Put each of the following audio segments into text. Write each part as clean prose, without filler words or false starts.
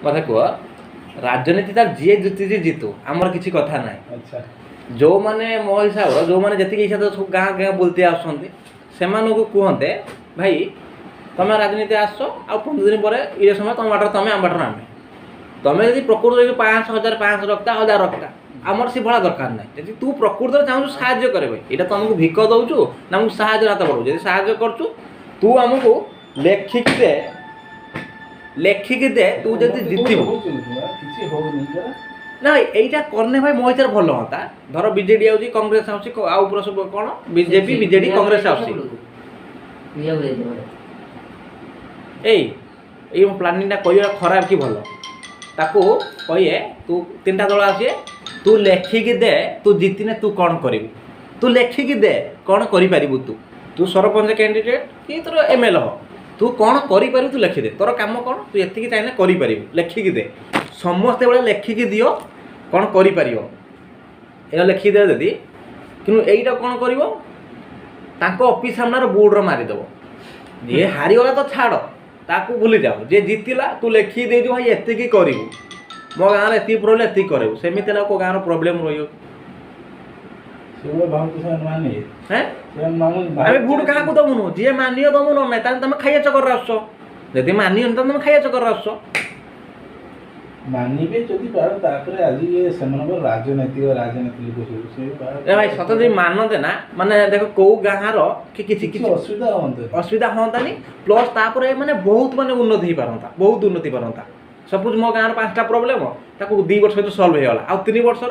मत कह राजनीति तार जी जीति जीतु आमर किसी कथा ना अच्छा जो मैंने मो हिसाब से जो मैंने जी इच्छा सब गाँ गाँ बुलती आसुँच से कहते भाई तुम राजनीति आस आ 15 दिन पर ये समय तुम बाटर तुम आम बाटर आम तुम जब प्रकृत 500,000 रखता 1000 रखता आमर से भड़ा दरकार ना जी तू प्रकृत चाहूँ साहय करे यहाँ तुमको भिक दौचु ना मुझे साहय हाथ बढ़ू जब साहय कर तू आमको लेखिकी दे तू जब जीतबू ना यहीटा करने भाई मो हिसाब भल हाँ धर बीजेडी आउची कांग्रेस आउची आउ सब कौन बीजेपी बीजेडी कांग्रेस आउची यही प्लानिंग कह खराब कि भल ताकू कहे तू 3टा दल आसे तू लेखिकी दे तू जीतिने तू कौन कर तू लेखिकी दे कौन कर तू सरपंच कैंडिडेट कि तोर एमएलए हो तू कौन कर तू लेखिदे तोर काम कौन तू ये चाहिए कर लेखिकी दे समस्ते बड़े लेखिकी दियो कौन कर लेखिदे जदि कि यहीटा कौन कर ऑफिस सामने बोर्ड मारिदेव जी हारीगला तो छाड़ ताकू भूली जाओ जे जीतला तू लेखि दे भाई एति करू मो गाँव में एति प्रोब्लेम एति करू सेमती को गाँव प्रोब्लेम रही भोट क्या दमुनु जी मानि दमुनु ना तुम खाइया चक्कर आस जब मानि तुम खाइया चक्कर आस मानिबे जदि पार तापर आज ये सेमनकर राजनीतिक ए भाई सत जब मानते ना माने देखो कौ गाँव कि असुविधा हाँतानी प्लस तापर माने बहुत माने उन्नति हो पारता बहुत उन्नति पारता सपोज मो गाँव 5टा प्रोब्लेम ताको 2 वर्ष तो सल्व होगा आ 3 वर्षर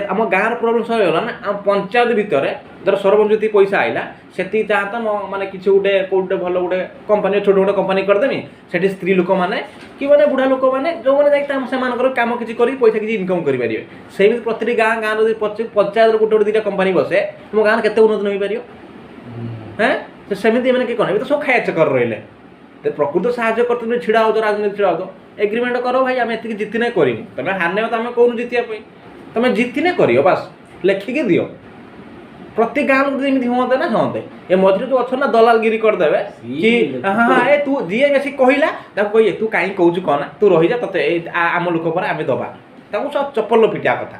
आम गाँव प्रोब्लेम सल्व होगा ना आम पंचायत भितर धर सरपंच जी पैसा आइला से चाहता माने किसी गोटे कौटे भल गोटे कंपानी छोट गोटे कंपानी करदेमी से स्त्री लोक मैंने कि मैंने बुढ़ा लोक मैंने जो मैंने से कम किसी कर पैसा किसी इनकम करेंगे से प्रति गाँ गाँव पंचायत गोटे गोटे 2टा कंपानी बसे तुम गाँव के उन्नति हो पार हैं सेमती मैंने कि कौन तो सब खाया चक्कर रही तो प्रकृत साहय करते छिड़ा हो राजनीति छिड़ा हो एग्रीमेंट करो भाई आम एति जितने कर तुम हारने तुम कौन जितने तुम जितने कर बास लेखिकी दियो प्रति गाँव जमी हाँ ना हाँ ये मझे जो अच्छा ना दलालगिरी करदे कि हाँ ए तू जी बेसी कहला कहे तू कहीं कौच कहना तू रही जा ते आम लोक पर आम दबा सब चप्पल पिटा कथा